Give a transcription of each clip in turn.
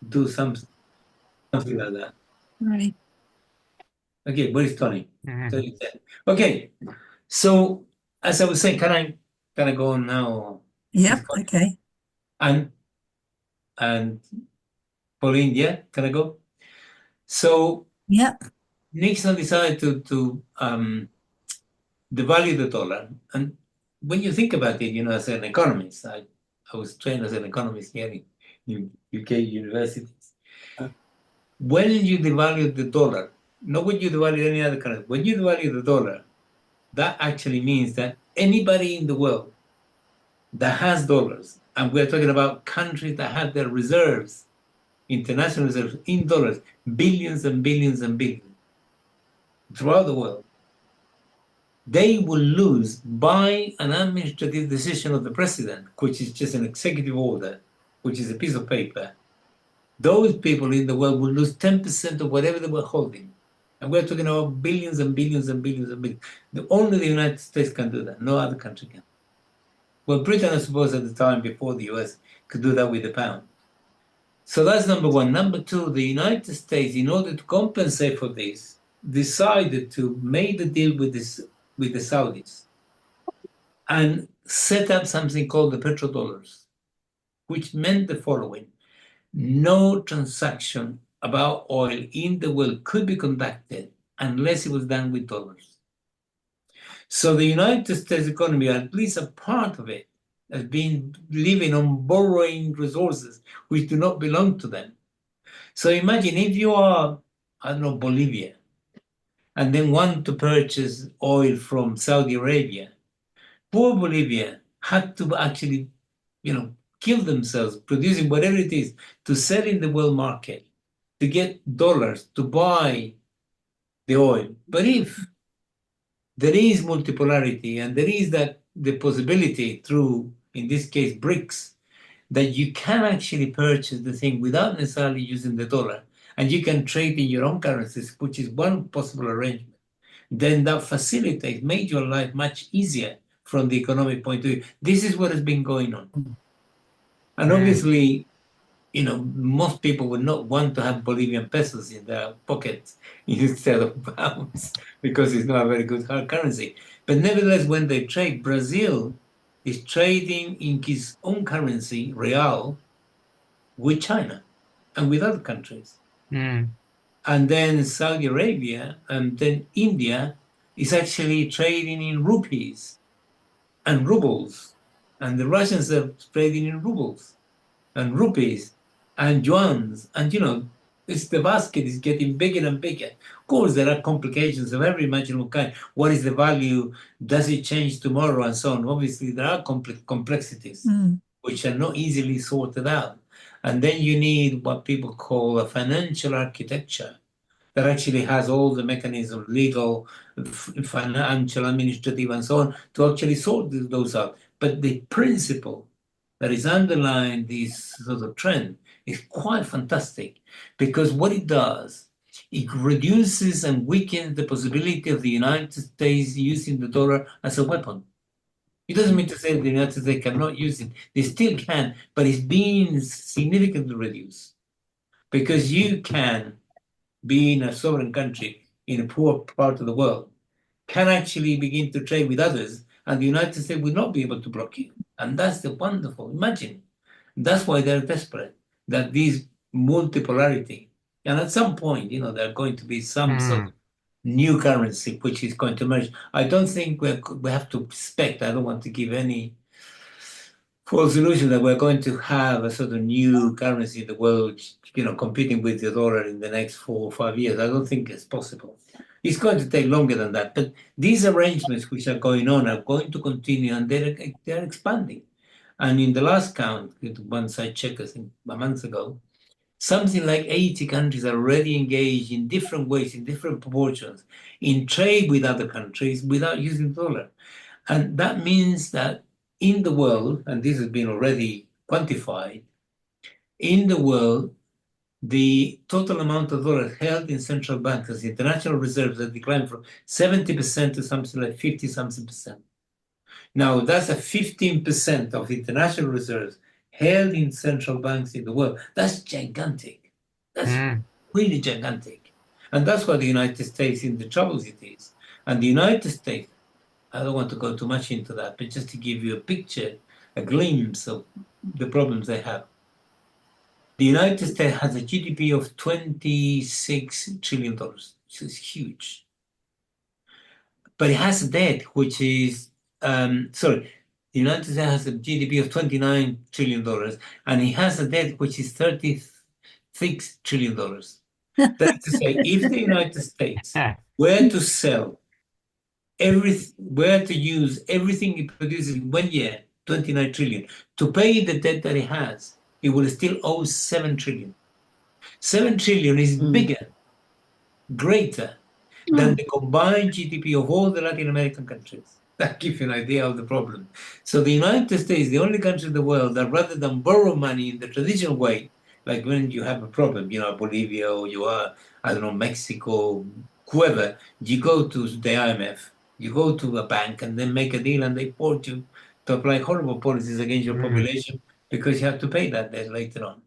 do something like that. Right. Okay, where is Tony? Mhm. Okay, so as I was saying, can I go on now? Yep. Okay. And Pauline, yeah, can I go? So Yep. Nixon decided to devalue the dollar, and when you think about it, as an economist, I was trained as an economist here in UK universities. When you devalue the dollar, not when you devalue any other currency, when you devalue the dollar, that actually means that anybody in the world that has dollars, and we're talking about countries that have their reserves, international reserves in dollars, billions and billions and billions throughout the world, they will lose by an administrative decision of the president, which is just an executive order, which is a piece of paper. Those people in the world will lose 10% of whatever they were holding. And we're talking about billions and billions and billions and billions. Only the United States can do that. No other country can. Well, Britain, I suppose, at the time before the US could do that with the pound. So that's number one. Number two, the United States, in order to compensate for this, decided to make the deal with the Saudis and set up something called the petrodollars, which meant the following: no transaction about oil in the world could be conducted unless it was done with dollars. So the United States economy, at least a part of it, has been living on borrowing resources which do not belong to them. So imagine if you are, I don't know, Bolivia, and then want to purchase oil from Saudi Arabia. Poor Bolivia had to actually, kill themselves producing whatever it is to sell in the world market to get dollars to buy the oil. But if there is multipolarity and there is the possibility through, in this case, BRICS, that you can actually purchase the thing without necessarily using the dollar, and you can trade in your own currencies, which is one possible arrangement, then that facilitates, makes your life much easier from the economic point of view. This is what has been going on. And obviously, most people would not want to have Bolivian pesos in their pockets instead of pounds because it's not a very good hard currency. But nevertheless, when they trade, Brazil is trading in his own currency, real, with China and with other countries. And then Saudi Arabia and then India is actually trading in rupees and rubles. And the Russians are trading in rubles and rupees and yuans. And, the basket is getting bigger and bigger. Of course, there are complications of every imaginable kind. What is the value? Does it change tomorrow? And so on. Obviously, there are complexities which are not easily sorted out. And then you need what people call a financial architecture that actually has all the mechanisms, legal, financial, administrative, and so on, to actually sort those out. But the principle that is underlying this sort of trend is quite fantastic, because what it does, it reduces and weakens the possibility of the United States using the dollar as a weapon. It doesn't mean to say that the United States cannot use it. They still can, but it's being significantly reduced, because you can, being a sovereign country in a poor part of the world, can actually begin to trade with others, and the United States will not be able to block you. And that's the wonderful. Imagine. That's why they're desperate, that this multipolarity, and at some point, there are going to be some sort of new currency which is going to emerge. I don't think we have to expect, I don't want to give any false illusion that we're going to have a sort of new currency in the world, competing with the dollar in the next 4 or 5 years. I don't think it's possible. It's going to take longer than that. But these arrangements which are going on are going to continue, and they're expanding. And in the last count, once I checked, I think a month ago, something like 80 countries are already engaged in different ways, in different proportions, in trade with other countries without using the dollar. And that means that in the world, and this has been already quantified, in the world, the total amount of dollars held in central banks as international reserves have declined from 70% to something like 50-something percent. Now, that's a 15% of international reserves held in central banks in the world. That's gigantic. That's really gigantic. And that's why the United States in the troubles it is. And the United States, I don't want to go too much into that, but just to give you a picture, a glimpse of the problems they have. The United States has a GDP of $26 trillion. So it's huge. But it has a debt which is, the United States has a GDP of $29 trillion, and it has a debt which is $36 trillion. That is to say, if the United States were to sell were to use everything it produces in 1 year, 29 trillion, to pay the debt that it has, it will still owe 7 trillion. 7 trillion is bigger, greater than the combined GDP of all the Latin American countries. That gives you an idea of the problem. So the United States is the only country in the world that rather than borrow money in the traditional way, like when you have a problem, Bolivia or you are, I don't know, Mexico, whoever, you go to the IMF, you go to a bank and then make a deal and they force you to apply horrible policies against your population because you have to pay that debt later on.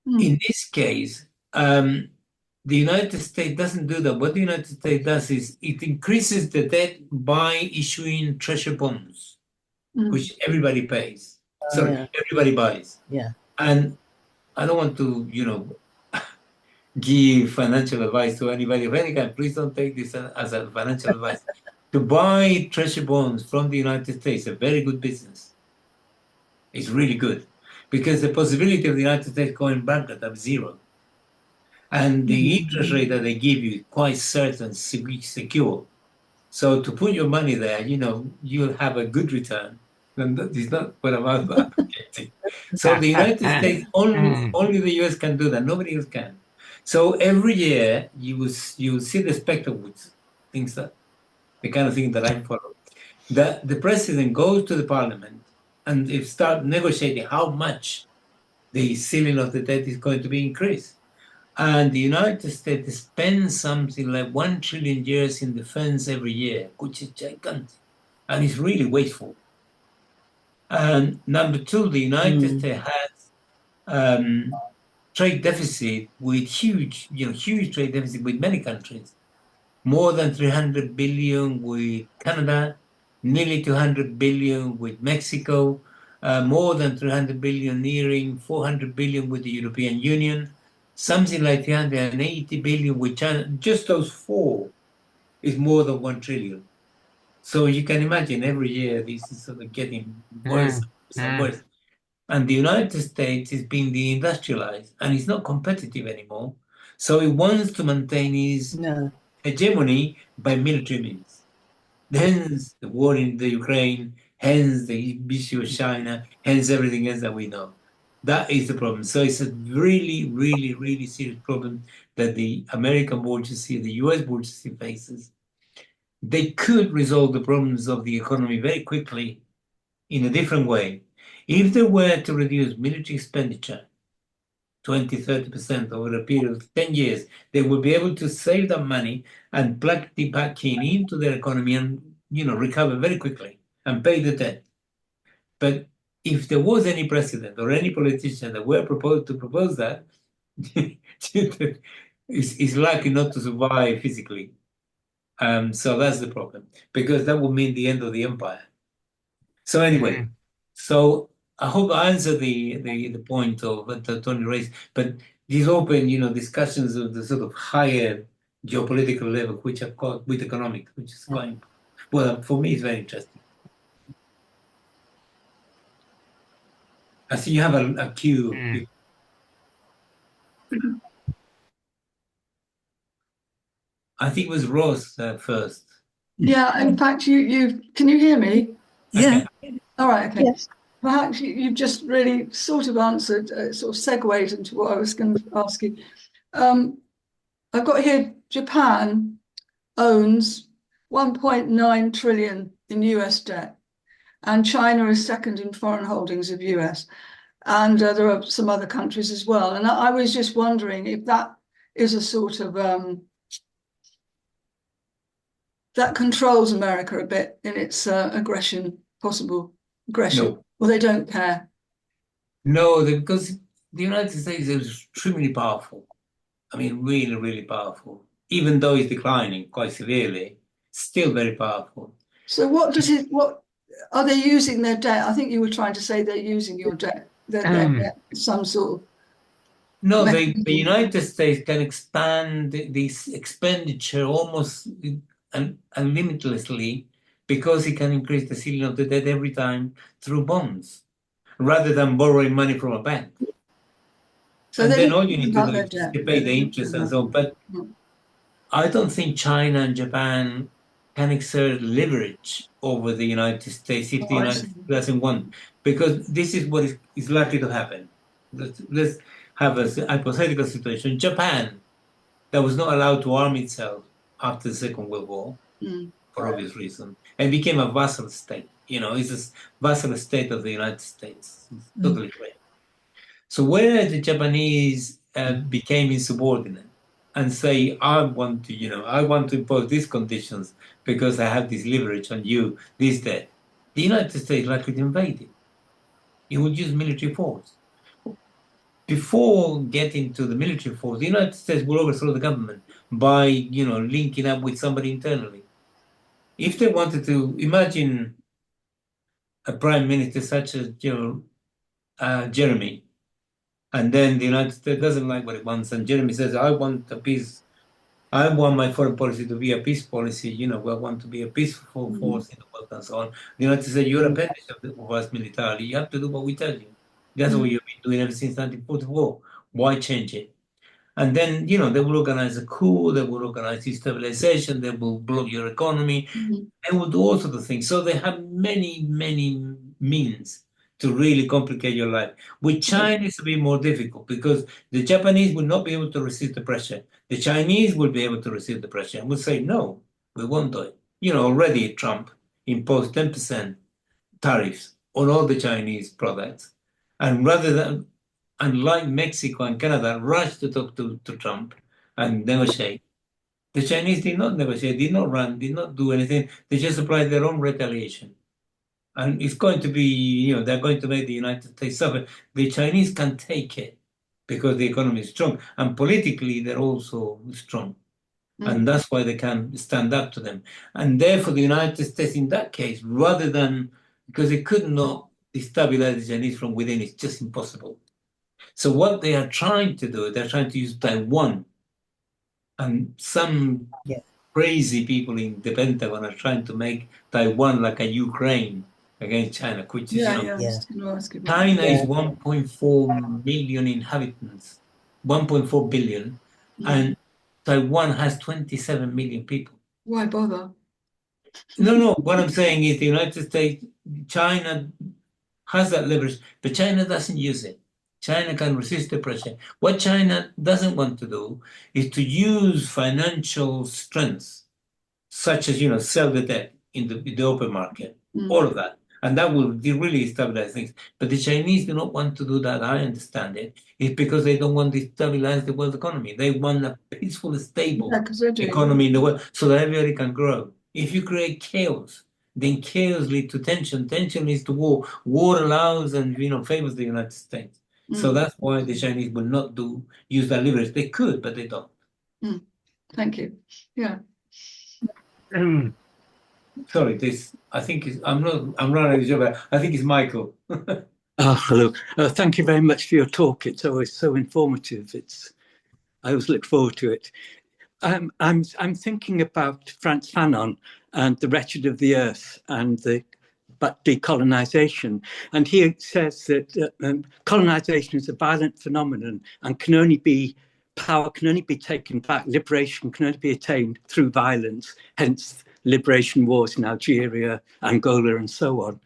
In this case, the United States doesn't do that. What the United States does is it increases the debt by issuing treasury bonds, which everybody pays. Everybody buys. Yeah. And I don't want to, give financial advice to anybody of any kind. Please don't take this as a financial advice. To buy treasury bonds from the United States, a very good business. It's really good because the possibility of the United States going bankrupt is zero. And the interest rate that they give you is quite certain, secure. So to put your money there, you'll have a good return. And that is not what I'm advocating. So the United States, only the US can do that. Nobody else can. So every year you will see the spectacles, the kind of thing that I follow. The president goes to the parliament and they start negotiating how much the ceiling of the debt is going to be increased. And the United States spends something like 1 trillion years in defense every year, which is gigantic. And it's really wasteful. And number two, the United States has trade deficit with huge trade deficit with many countries. More than 300 billion with Canada, nearly 200 billion with Mexico, more than 300 billion, nearing 400 billion with the European Union, something like 380 billion with China. Just those four is more than 1 trillion. So you can imagine every year this is sort of getting worse and worse. And the United States is being deindustrialized and it's not competitive anymore. So it wants to maintain its hegemony by military means. Hence the war in the Ukraine, hence the issue of China, hence everything else that we know. That is the problem. So it's a really, really, really serious problem that the American bourgeoisie, the US bourgeoisie faces. They could resolve the problems of the economy very quickly in a different way. If they were to reduce military expenditure 20, 30% over a period of 10 years, they would be able to save that money and plug it back into their economy and, recover very quickly and pay the debt. But if there was any president or any politician that were proposed to propose that, is likely not to survive physically. So that's the problem, because that would mean the end of the empire. So anyway, so I hope I answered the point of that Tony raised, but these open, discussions of the sort of higher geopolitical level, which are called with economics, which is quite, well, for me, it's very interesting. I see you have a queue. I think it was Rose first. Yeah, in fact, you can you hear me? Yeah. Okay. All right. Okay. Yes. Perhaps you've just really sort of answered, sort of segued into what I was going to ask you. I've got here Japan owns 1.9 trillion in US debt, and China is second in foreign holdings of US, and there are some other countries as well. And I was just wondering if that is a sort of that controls America a bit in its possible aggression. No. Well, they don't care. No, because the United States is extremely powerful. I mean, really, really powerful. Even though it's declining quite severely, still very powerful. So what are they using their debt? I think you were trying to say they're using your debt, their debt, some sort of No, the mechanism. United States can expand this expenditure almost unlimitlessly because it can increase the ceiling of the debt every time through bonds rather than borrowing money from a bank. So And they're then not all you thinking need to about do their is just debt. to pay the interest and so on. But I don't think China and Japan can exert leverage over the United States if the Oh, I United see. States doesn't want, because this is what is likely to happen. Let's have a hypothetical situation. Japan, that was not allowed to arm itself after the Second World War, Mm. for obvious reasons, and became a vassal state. It's a vassal state of the United States. It's totally correct. So where the Japanese became insubordinate and say, I want to impose these conditions because I have this leverage on you, this, that, the United States likely to invade it. It would use military force. Before getting to the military force, the United States will overthrow the government by, linking up with somebody internally. If they wanted to imagine a prime minister such as, Jeremy, and then the United States doesn't like what it wants, and Jeremy says, I want a peace. I want my foreign policy to be a peace policy. We want to be a peaceful force in the world and so on. The United States, you're a appendage of us militarily. You have to do what we tell you. That's what you've been doing ever since 1944. Why change it? And then, they will organize a coup, they will organize destabilization, they will block your economy, they will do all sorts of things. So they have many, many means to really complicate your life. With China, it's a bit more difficult because the Japanese will not be able to resist the pressure. The Chinese will be able to resist the pressure and will say, no, we won't do it. Already Trump imposed 10% tariffs on all the Chinese products. And rather than, unlike Mexico and Canada, rush to talk to Trump and negotiate, the Chinese did not negotiate, did not run, did not do anything. They just applied their own retaliation. And it's going to be, they're going to make the United States suffer. The Chinese can take it because the economy is strong. And politically, they're also strong. And that's why they can stand up to them. And therefore, the United States, in that case, rather than, because it could not destabilize the Chinese from within, it's just impossible. So what they are trying to do, they're trying to use Taiwan. And some crazy people in the Pentagon are trying to make Taiwan like a Ukraine against China, which is, China is 1.4 million inhabitants, 1.4 billion, and Taiwan has 27 million people. Why bother? No. What I'm saying is the United States, China has that leverage, but China doesn't use it. China can resist the pressure. What China doesn't want to do is to use financial strengths, such as sell the debt in the open market, all of that, and that will really stabilize things. But the Chinese do not want to do that. I understand it. It's because they don't want to stabilize the world economy. They want a peaceful, stable economy in the world so that everybody can grow. If you create chaos, then chaos leads to tension. Tension leads to war. War allows and favors the United States. So that's why the Chinese will not use that leverage. They could, but they don't. Thank you. Yeah. Sorry, I think I'm not sure. I think it's Michael. Hello. Thank you very much for your talk. It's always so informative. I always look forward to it. I'm thinking about Frantz Fanon and The Wretched of the Earth and about decolonization. And he says that colonization is a violent phenomenon and power can only be taken back, liberation can only be attained through violence, hence liberation wars in Algeria, Angola, and so on.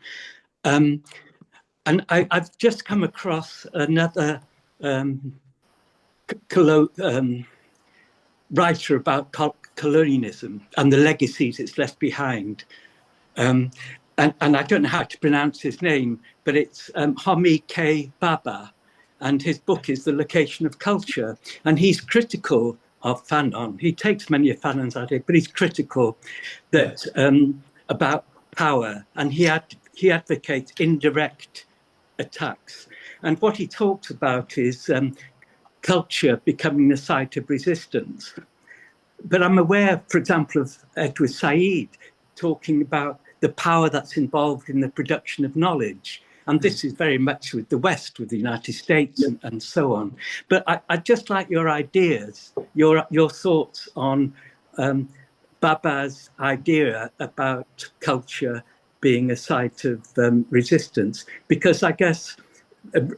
And I've just come across another writer about colonialism and the legacies it's left behind. And I don't know how to pronounce his name, but it's Homi K. Baba. And his book is The Location of Culture. And he's critical of Fanon. He takes many of Fanon's ideas, but he's critical that about power. And he advocates indirect attacks. And what he talks about is culture becoming a site of resistance. But I'm aware, for example, of Edward Said talking about the power that's involved in the production of knowledge. And this is very much with the West, with the United States and so on. But I'd just like your ideas, your thoughts on Baba's idea about culture being a site of resistance, because I guess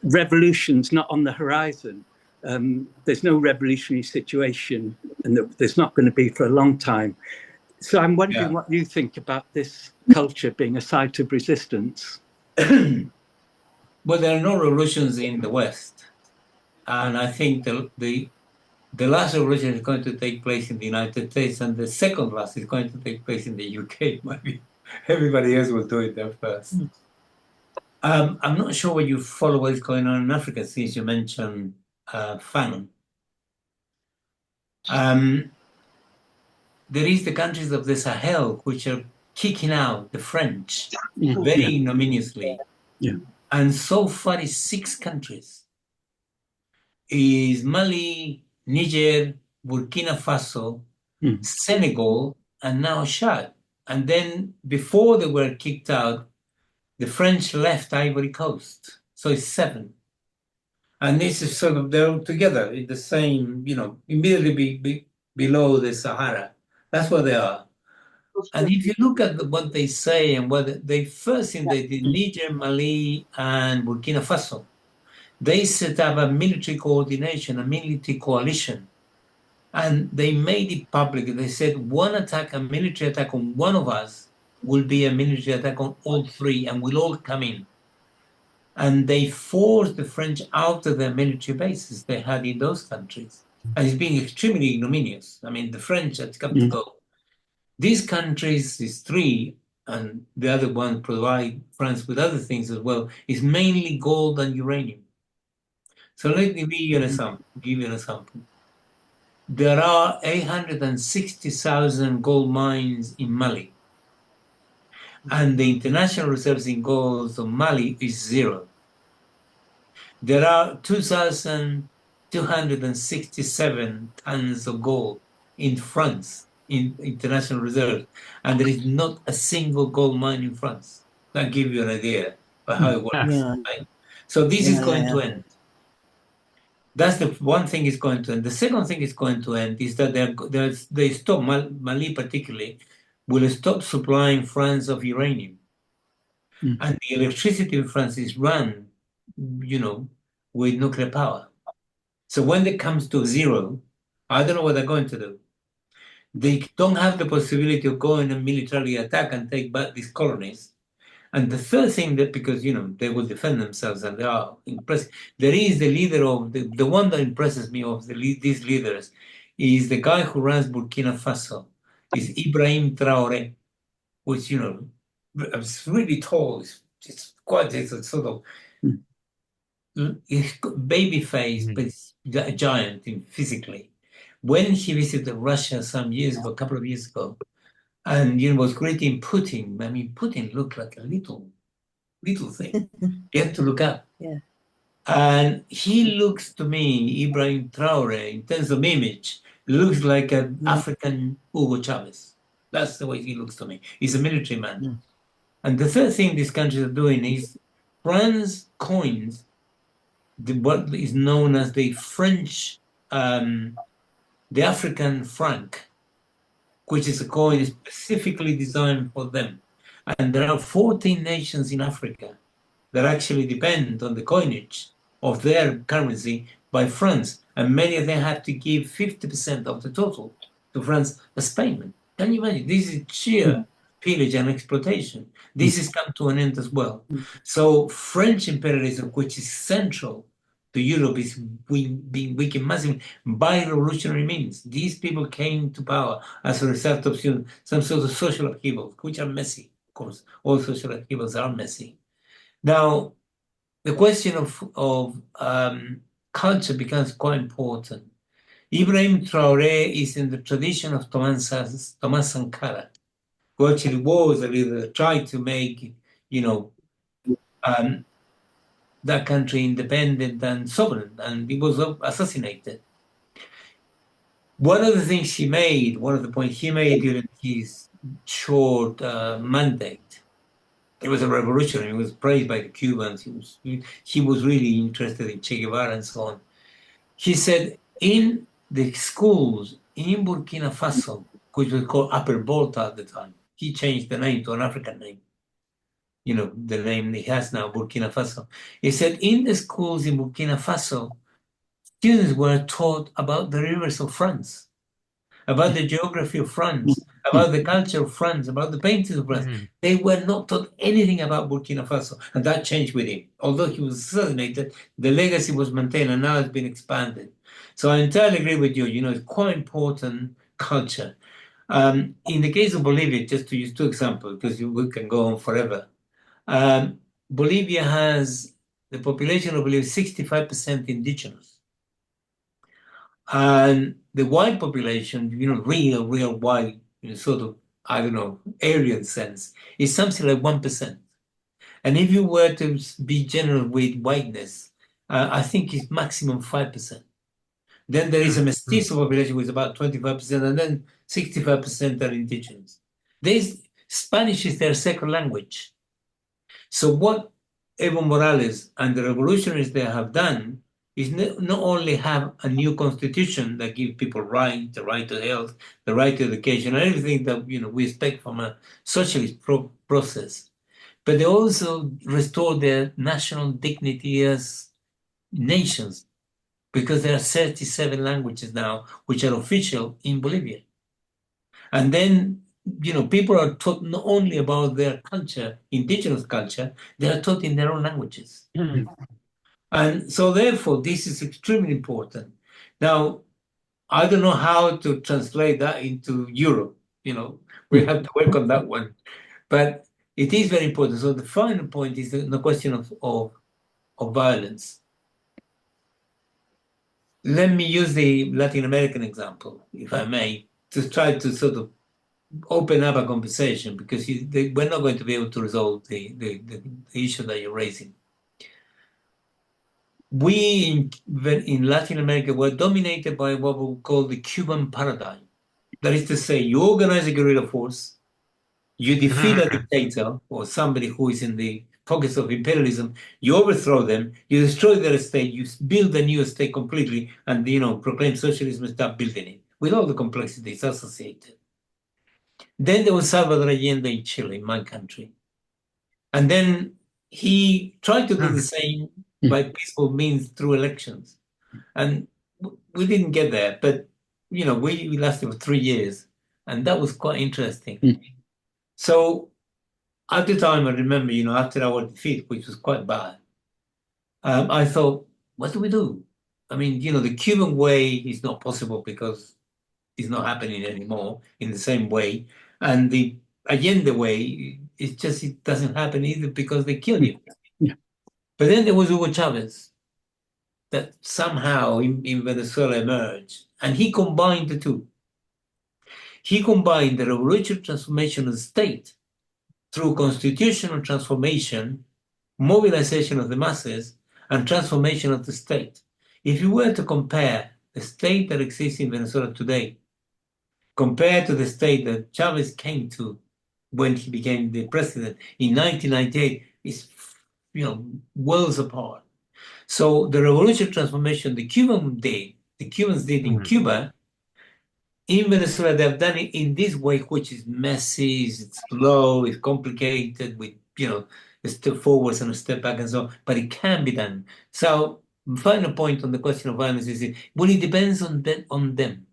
revolution's not on the horizon. There's no revolutionary situation, and there's not going to be for a long time. So I'm wondering what you think about this culture being a site of resistance. Well, there are no revolutions in the West, and I think the last revolution is going to take place in the United States, and the second last is going to take place in the UK. Maybe everybody else will do it there first. I'm not sure whether you follow what is going on in Africa, since you mentioned Fanon. There is the countries of the Sahel which are kicking out the French very ignominiously. And so far it's 6 countries. Is Mali, Niger, Burkina Faso, Senegal, and now Chad. And then before they were kicked out, the French left Ivory Coast. So it's 7. And this is sort of, they're all together in the same, immediately below the Sahara. That's where they are. And if you look at what they say and what they first in the Niger, Mali, and Burkina Faso, they set up a military coordination, a military coalition. And they made it public. They said a military attack on one of us will be a military attack on all 3, and we'll all come in. And they forced the French out of their military bases they had in those countries. And it's been extremely ignominious. I mean, the French had come to go. These countries, these 3, and the other one provide France with other things as well, is mainly gold and uranium. So let me give you an example. There are 860,000 gold mines in Mali. And the international reserves in gold of Mali is 0. There are 2,267 tons of gold in France, in international reserves, and there is not a single gold mine in France. That gives you an idea of how it works. Right? So this is going to end. That's the one thing is going to end. The second thing is going to end is that they stop, Mali particularly, will stop supplying France of uranium. And the electricity in France is run, with nuclear power. So when it comes to 0, I don't know what they're going to do. They don't have the possibility of going and militarily attack and take back these colonies. And the third thing that, because, they will defend themselves and they are impressive. There is the leader of, the one that impresses me of these leaders is the guy who runs Burkina Faso, is Ibrahim Traoré, which, is really tall. It's a sort of baby face, but it's a giant physically. When he visited Russia a couple of years ago, and was greeting Putin. I mean, Putin looked like a little thing. You have to look up. And he looks to me, Ibrahim Traoré, in terms of image, looks like an African Hugo Chavez. That's the way he looks to me. He's a military man. And the third thing these countries are doing is France coins what is known as the French, the African franc, which is a coin specifically designed for them. And there are 14 nations in Africa that actually depend on the coinage of their currency by France. And many of them have to give 50% of the total to France as payment. Can you imagine? This is sheer pillage and exploitation. This has come to an end as well. So French imperialism, which is central to Europe, is being weakened massively by revolutionary means. These people came to power as a result of some sort of social upheaval, which are messy, of course. All social upheavals are messy. Now, the question of culture becomes quite important. Ibrahim Traoré is in the tradition of Thomas Sankara, who actually was a leader that tried to make, that country independent and sovereign, and he was assassinated. One of the things she made, one of the points he made during his short mandate, he was a revolutionary. He was praised by the Cubans. He was really interested in Che Guevara and so on. He said in the schools in Burkina Faso, which was called Upper Volta at the time, he changed the name to an African name. You know, the name he has now, Burkina Faso. He said in the schools in Burkina Faso, students were taught about the rivers of France, about the geography of France, about the culture of France, about the paintings of France. They were not taught anything about Burkina Faso, and that changed with him. Although he was assassinated, the legacy was maintained and now it's been expanded. So I entirely agree with you. You know, it's quite important culture. In the case of Bolivia, just to use two examples, because we can go on forever. Bolivia has, the population of Bolivia is 65% indigenous. And the white population, you know, real white, you know, sort of, I don't know, Aryan sense, is something like 1%. And if you were to be general with whiteness, I think it's maximum 5%. Then there is a mestizo population with about 25%, and then 65% are indigenous. Spanish is their second language. So what Evo Morales and the revolutionaries they have done is not only have a new constitution that gives people the right to health, the right to education, and everything that we expect from a socialist process, but they also restore their national dignity as nations, because there are 37 languages now which are official in Bolivia. And then people are taught not only about their culture, indigenous culture, they are taught in their own languages. And so therefore, this is extremely important. Now, I don't know how to translate that into Europe. We have to work on that one. But it is very important. So the final point is the question of violence. Let me use the Latin American example, if I may, to try to sort of open up a conversation, because we're not going to be able to resolve the issue that you're raising. We in Latin America were dominated by what we call the Cuban paradigm. That is to say, you organize a guerrilla force, you defeat a dictator or somebody who is in the pockets of imperialism, you overthrow them, you destroy their state, you build a new state completely, and proclaim socialism and start building it with all the complexities associated. Then there was Salvador Allende in Chile, in my country. And then he tried to do the same by peaceful means through elections. And we didn't get there, but, we lasted for 3 years. And that was quite interesting. So at the time, I remember, after our defeat, which was quite bad, I thought, what do we do? I mean, the Cuban way is not possible because it's not happening anymore in the same way. And the Allende way, it doesn't happen either because they kill you. Yeah. But then there was Hugo Chavez that somehow in Venezuela emerged, and he combined the two. He combined the revolutionary transformation of the state through constitutional transformation, mobilization of the masses, and transformation of the state. If you were to compare the state that exists in Venezuela today compared to the state that Chavez came to when he became the president in 1998, is worlds apart. So the revolutionary transformation the Cubans did in Cuba, in Venezuela, they've done it in this way, which is messy, it's slow, it's complicated, with a step forwards and a step back and so on, but it can be done. So final point on the question of violence is, it depends on them.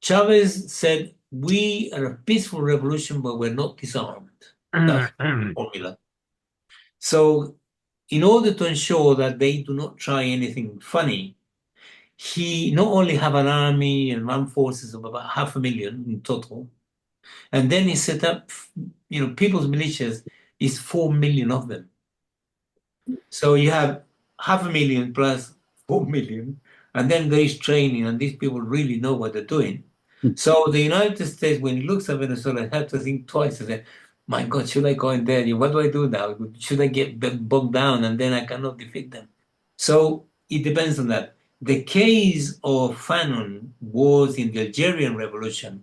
Chavez said, we are a peaceful revolution, but we're not disarmed. That's the formula. So in order to ensure that they do not try anything funny, he not only have an army and armed forces of about 500,000 in total, and then he set up, people's militias is 4 million of them. So you have 500,000 plus 4 million, and then there is training, and these people really know what they're doing. So the United States, when it looks at Venezuela, has to think twice and say, my God, should I go in there? What do I do now? Should I get bogged down and then I cannot defeat them? So it depends on that. The case of Fanon was in the Algerian Revolution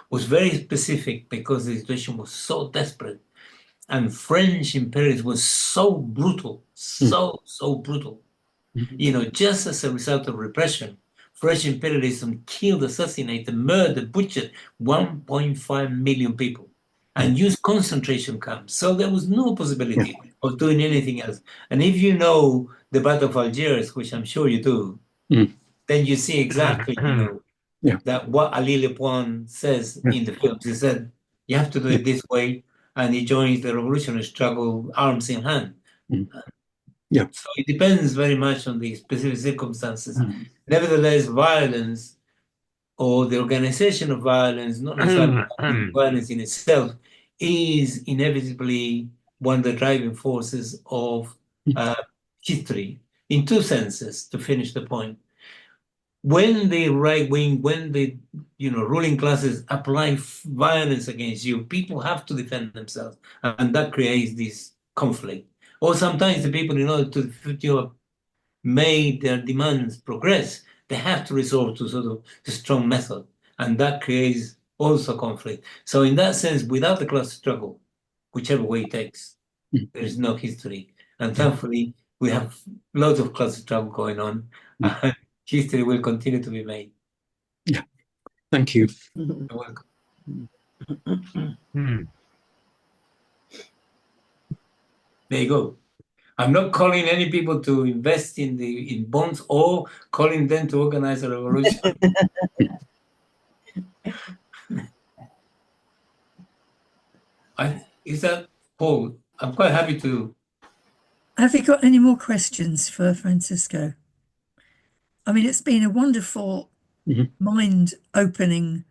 was very specific because the situation was so desperate and French imperialism was so brutal, so brutal. You know, just as a result of repression, French imperialism killed, assassinated, murdered, butchered 1.5 million people and used concentration camps. So there was no possibility of doing anything else. And if you know the Battle of Algiers, which I'm sure you do, then you see exactly, you know, that what Ali Lepoint says in the films. He said, you have to do it this way. And he joins the revolutionary struggle arms in hand. So it depends very much on the specific circumstances. Nevertheless, violence or the organization of violence, not necessarily violence in itself, is inevitably one of the driving forces of history in two senses, to finish the point. When the right wing, when the ruling classes apply violence against you, people have to defend themselves, and that creates this conflict. Or sometimes the people, in order to make their demands progress, they have to resort to sort of a strong method, and that creates also conflict. So in that sense, without the class struggle, whichever way it takes, there is no history. And thankfully, we have lots of class struggle going on, and history will continue to be made. Yeah, thank you. You're welcome. There you go. I'm not calling any people to invest in bonds or calling them to organize a revolution. Is that Paul? I'm quite happy to. Have you got any more questions for Francisco? I mean, it's been a wonderful, mind-opening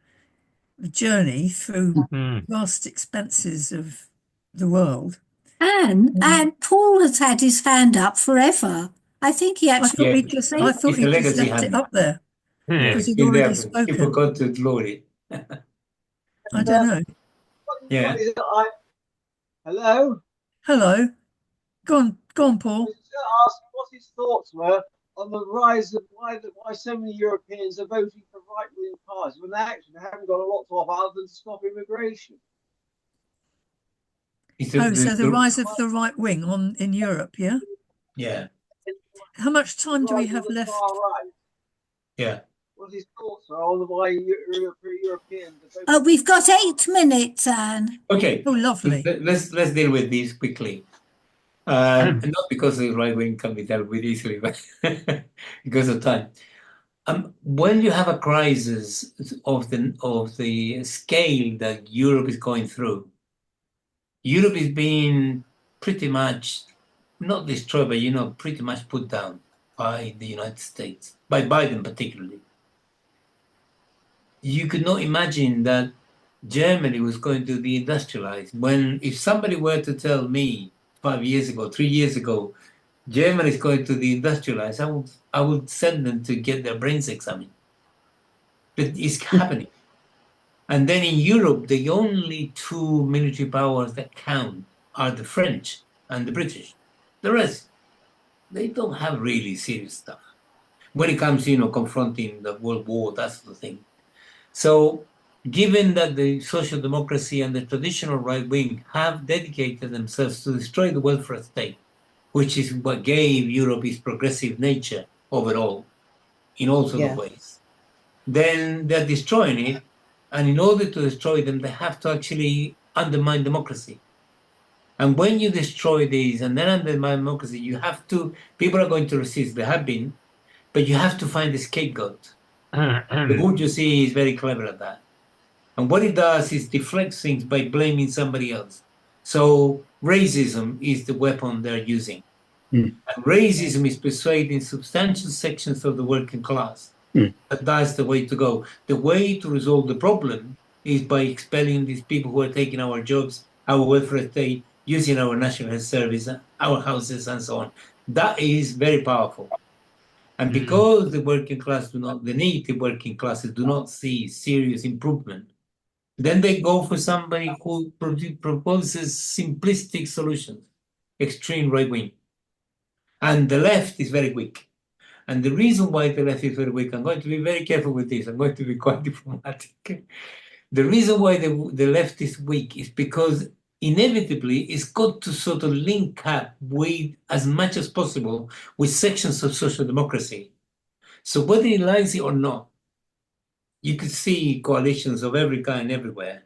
journey through vast expanses of the world. And Paul has had his hand up forever. I think he actually. I thought he just left it up there because he'd already spoken. He forgot to load it. I don't know. Yeah. Hello. Hello. Go on, Paul. I was just asking what his thoughts were on the rise of why so many Europeans are voting for right-wing parties when they actually haven't got a lot to offer other than stop immigration. So the rise of the right wing in Europe, yeah? Yeah. How much time do we have left? Right. Yeah. What his thoughts are on why Europeans are Oh, we've got 8 minutes, Anne. Okay. Oh, lovely. Let's deal with these quickly. Not because the right wing can be dealt with easily, but because of time. When you have a crisis of the scale that Europe is going through, Europe is being pretty much not destroyed, but pretty much put down by the United States, by Biden particularly. You could not imagine that Germany was going to deindustrialize. If somebody were to tell me 5 years ago, 3 years ago, Germany is going to deindustrialize, I would send them to get their brains examined. But it's happening. And then in Europe, the only two military powers that count are the French and the British. The rest, they don't have really serious stuff when it comes to, confronting the World War, that sort of thing. So given that the social democracy and the traditional right wing have dedicated themselves to destroy the welfare state, which is what gave Europe its progressive nature overall, in all sorts of ways, then they're destroying it. And in order to destroy them, they have to actually undermine democracy. And when you destroy these and then undermine democracy, people are going to resist, they have been, but you have to find a scapegoat. The bourgeoisie is very clever at that. And what it does is deflects things by blaming somebody else. So racism is the weapon they're using. And racism is persuading substantial sections of the working class that that's the way to go. The way to resolve the problem is by expelling these people who are taking our jobs, our welfare state, using our national health service, our houses, and so on. That is very powerful. And because the native working classes do not see serious improvement Then they go for somebody who proposes simplistic solutions, extreme right wing. And the left is very weak. And the reason why the left is very weak, I'm going to be very careful with this, I'm going to be quite diplomatic. The reason why the left is weak is because inevitably it's got to sort of link up with, as much as possible, with sections of social democracy. So whether it likes it or not, you could see coalitions of every kind everywhere.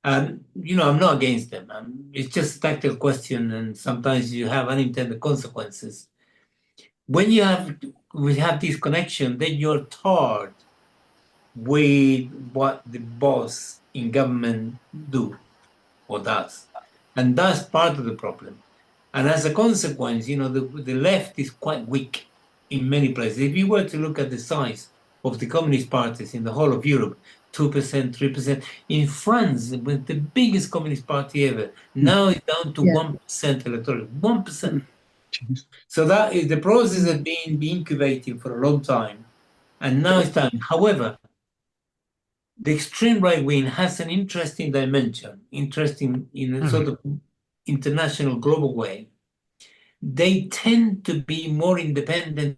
And, I'm not against them. It's just a tactical question, and sometimes you have unintended consequences. When we have this connection, then you're tarred with what the boss in government do or does. And that's part of the problem. And as a consequence, the left is quite weak in many places. If you were to look at the size of the communist parties in the whole of Europe, 2%, 3%. In France, with the biggest communist party ever, now it's down to 1% electoral, 1%. So that is the process has been incubating for a long time, and now it's time. However, the extreme right wing has an interesting dimension, interesting in a sort of international global way. They tend to be more independent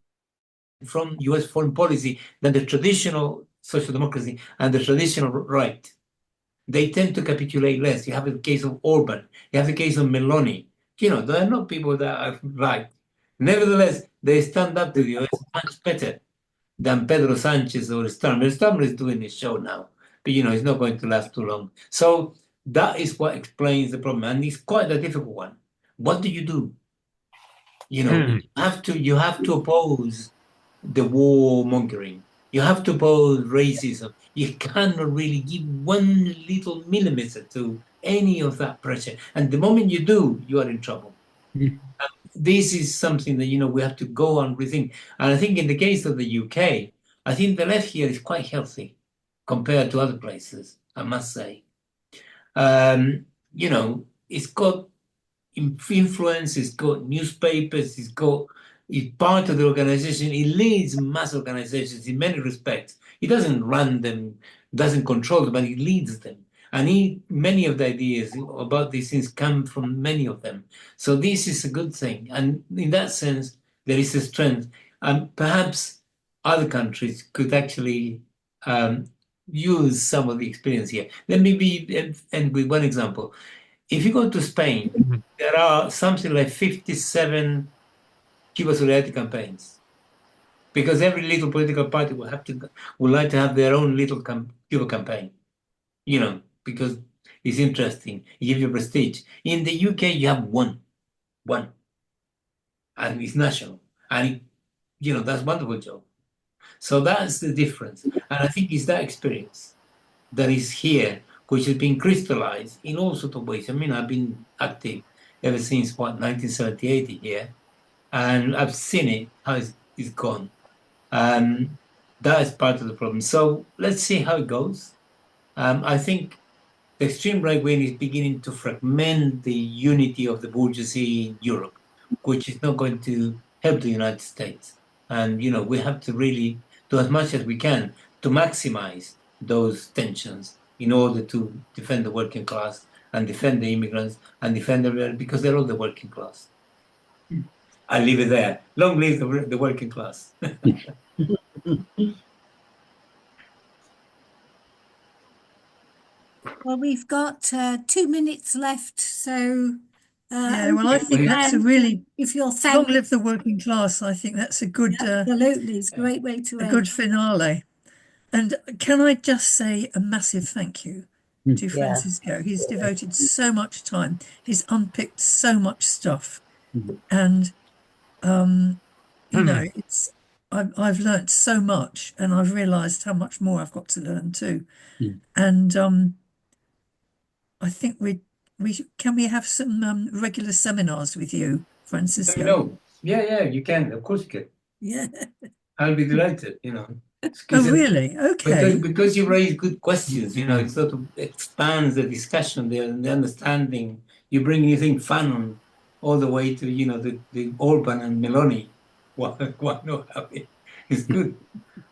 from US foreign policy than the traditional social democracy and the traditional right. They tend to capitulate less. You have the case of Orban, you have the case of Meloni. There are not people that are right. Nevertheless, they stand up to the US much better than Pedro Sanchez or Starmer. Starmer is doing his show now, but it's not going to last too long. So that is what explains the problem, and it's quite a difficult one. What do you do? You have to oppose the warmongering. You have to oppose racism. You cannot really give one little millimeter to any of that pressure. And the moment you do, you are in trouble. This is something that, we have to go on rethink. And I think in the case of the UK, I think the left here is quite healthy compared to other places, I must say. It's got influence, it's got newspapers, it's part of the organization. It leads mass organizations in many respects. It doesn't run them, doesn't control them, but it leads them. And many of the ideas about these things come from many of them. So this is a good thing. And in that sense, there is a strength. And perhaps other countries could actually use some of the experience here. Let me end with one example. If you go to Spain, there are something like 57 Cuba Solidarity campaigns, because every little political party would like to have their own little Cuba campaign, because it's interesting, it gives you prestige. In the UK, you have one, and it's national, and that's a wonderful job. So that's the difference, and I think it's that experience that is here, which has been crystallized in all sorts of ways. I've been active ever since 1978 here, and I've seen it how it's gone. That is part of the problem. So let's see how it goes. I think the extreme right wing is beginning to fragment the unity of the bourgeoisie in Europe, which is not going to help the United States. And we have to really do as much as we can to maximize those tensions in order to defend the working class and defend the immigrants and defend everyone, because they're all the working class. I'll leave it there. Long live the working class. Well, we've got 2 minutes left, so well, I think that's a really if you're long live the working class. I think that's a good, absolutely, it's a great way to end. Good finale. And can I just say a massive thank you to Francisco? He's devoted so much time. He's unpicked so much stuff, and it's I've learnt so much, and I've realised how much more I've got to learn too. And I think we can we have some regular seminars with you, Francisco? No, yeah, you can. Of course you can. Yeah, I'll be delighted. Oh, really? Okay. Because you raise good questions, it sort of expands the discussion there and the understanding. You bring anything fun all the way to, the Orban and Meloni. Why not have it? It's good.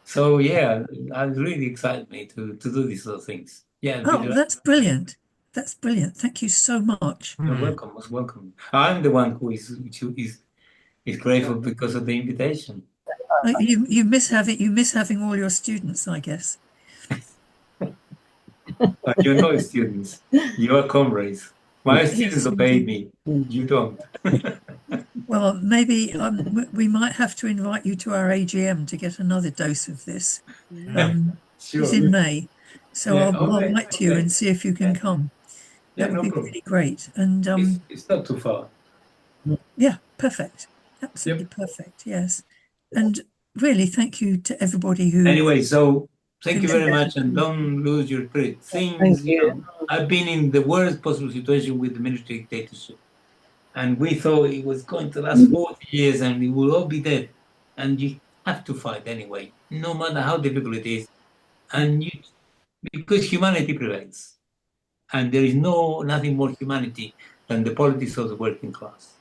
So, yeah, it really excites me to do these sort of things. Yeah. Oh, that's brilliant. That's brilliant. Thank you so much. You're welcome. Most welcome. I'm the one who is grateful because of the invitation. You miss having all your students, I guess. But you're not students. You are comrades. My students Yes, obey indeed. me. You don't. Well, maybe we might have to invite you to our AGM to get another dose of this. It's Sure. in May, so Yeah, I'll okay, write to you okay. and see if you can Yeah. come. Yeah, That would no be problem. really great. And It's not too far. yeah, perfect. Absolutely perfect. Yes. And really, thank you to everybody who Anyway, so thank you very much, and contributed. don't lose your spirit. Thank Things, you you. know, I've been in the worst possible situation with the military dictatorship, and we thought it was going to last 40 years and we will all be dead. And you have to fight anyway, no matter how difficult it is, and because humanity prevails, and there is nothing more humanity than the politics of the working class.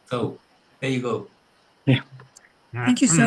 So there you go. Yeah. Thank you so